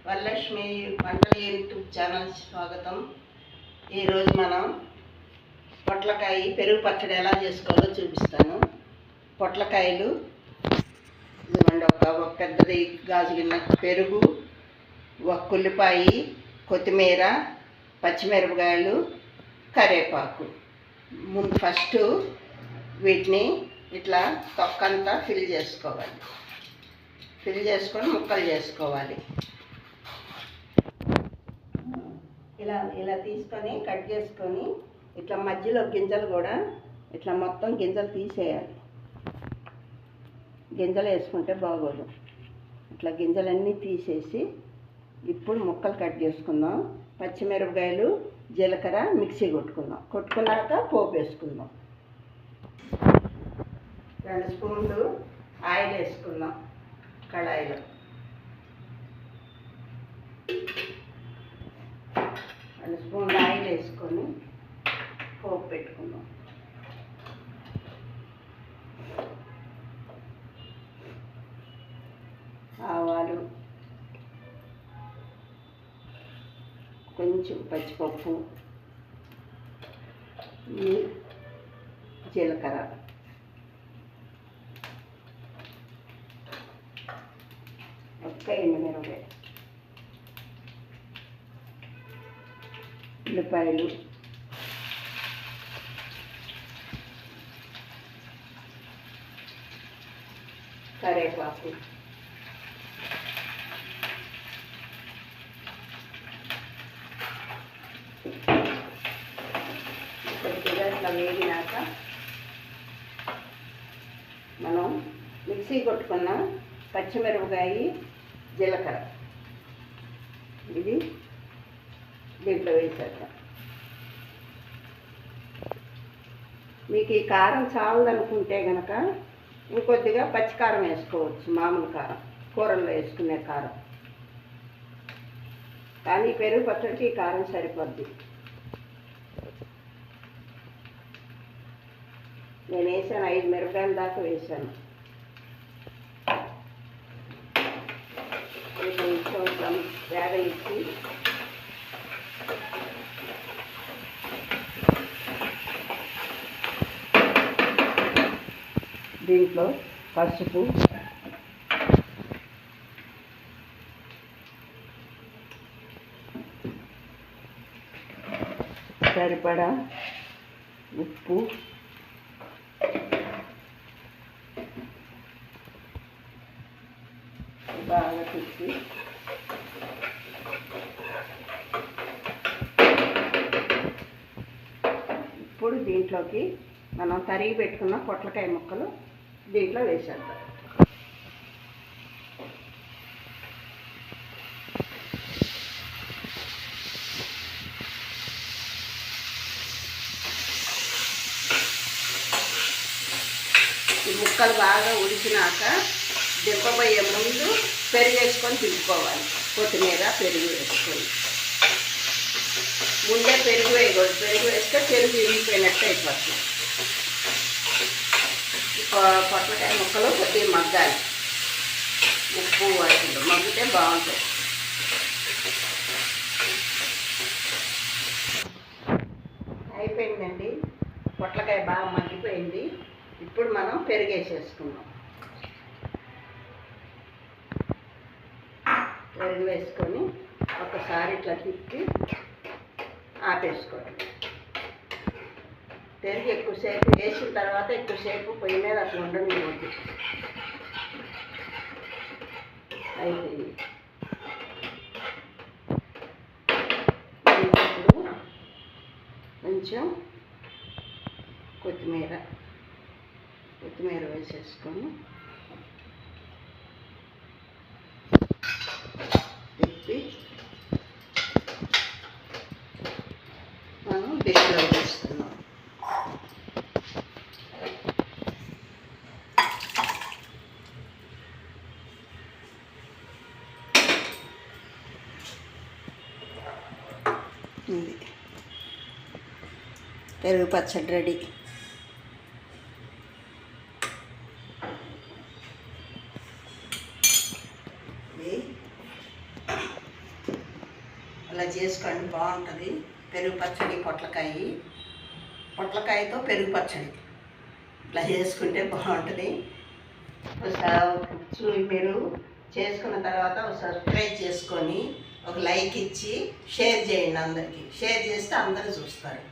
వరలక్ష్మి వంటల YouTube channel స్వాగతం. ఈరోజు మనం పొట్లకాయ పెరుగు పచ్చడి ఎలా చేసుకోవాలో చూపిస్తాను. పొట్లకాయలు ఇదిగోండి, ఒక పెద్దది గాజు గిన్నె పెరుగు, ఒక ఉల్లిపాయ, కొత్తిమీర, పచ్చిమిరపకాయలు, కరివేపాకు. ముందు ఫస్ట్ వీటిని ఇట్లా తొక్కంతా ఫిల్ చేసుకొని ముక్కలు చేసుకోవాలి. ఇలా తీసుకొని కట్ చేసుకొని ఇట్లా మధ్యలో గింజలు కూడా ఇట్లా మొత్తం గింజలు తీసేయాలి. గింజలు వేసుకుంటే బాగోదు. ఇట్లా గింజలన్నీ తీసేసి ఇప్పుడు ముక్కలు కట్ చేసుకుందాం. పచ్చిమిరపకాయలు, జీలకర్ర మిక్సీ కొట్టుకున్నాక పోపు వేసుకుందాం. 2 స్పూన్లు ఆయిల్ వేసుకుందాం కళాయిలో. స్పూన్ ఆయిల్ వేసుకొని పోపు పెట్టుకుందాం. ఆవాలు, కొంచెం పచ్చిపప్పు, జీలకర్ర, ఒక్క ఎండుమిరపకాయ, ఉల్లిపాయలు, కరివేపాకు, కొద్దిగా ఇట్లా వేగినాక మనం మిక్సీ కొట్టుకున్న పచ్చిమిరపకాయ, జీలకర్ర ఇది దీంట్లో వేసేద్దాం. మీకు ఈ కారం చాలదనుకుంటే కనుక ఇంకొద్దిగా పచ్చికారం వేసుకోవచ్చు, మామూలు కారం, కూరల్లో వేసుకునే కారం. కానీ పెరుగు పచ్చడికి ఈ కారం సరిపోద్ది. నేను వేసాను 5 మిరపకాయల దాకా వేసాను. కొంచెం వేగ ఇచ్చి దీంట్లో పసుపు, సరిపడా ఉప్పు, బాగా తిప్పి ఇప్పుడు దీంట్లోకి మనం తరిగి పెట్టుకున్న పొట్లకాయ ముక్కలు దీంట్లో వేసేద్దాం. ఈ ముక్కలు బాగా ఉడికినాక దింపబోయే ముందు పెరుగు వేసుకొని తిప్పుకోవాలి. కొత్తిమీర, పెరుగు వేసుకొని. ముందే పెరుగు వేయకూడదు. పెరుగు వేస్తే పెరుగు విరిగిపోయినట్టు అయిపోతుంది. పొట్లకాయ ముక్కలు కొద్దిగా మగ్గాలి. ఉప్పు వాటిలో మగ్గితే బాగుంటుంది. అయిపోయిందండి, పొట్లకాయ బాగా మగ్గిపోయింది. ఇప్పుడు మనం పెరుగు వేసేసుకుందాం. పెరుగు వేసుకొని ఒకసారి ఇట్లా తిప్పి ఆపేసుకోవాలి. పెరుగు ఎక్కువసేపు వేసిన తర్వాత ఎక్కువసేపు పొయ్యి మీద అట్లా ఉండనివ్వద్దు. అయిపోయింది. ఇప్పుడు కొంచెం కొత్తిమీర వేసేసుకొని తిప్పి మనం డిష్లో వేస్తున్నాం. పెరుగు పచ్చడి రెడీ. ఇలా చేసుకోండి, బాగుంటుంది. పెరుగు పచ్చడి, పొట్లకాయతో పెరుగు పచ్చడి ఇట్లా చేసుకుంటే బాగుంటుంది. ఒకసారి మీరు చేసుకున్న తర్వాత ఒక సబ్స్క్రైబ్ చేసుకొని ఒక లైక్ ఇచ్చి షేర్ చేయండి. అందరికీ షేర్ చేస్తే అందరూ చూస్తారు.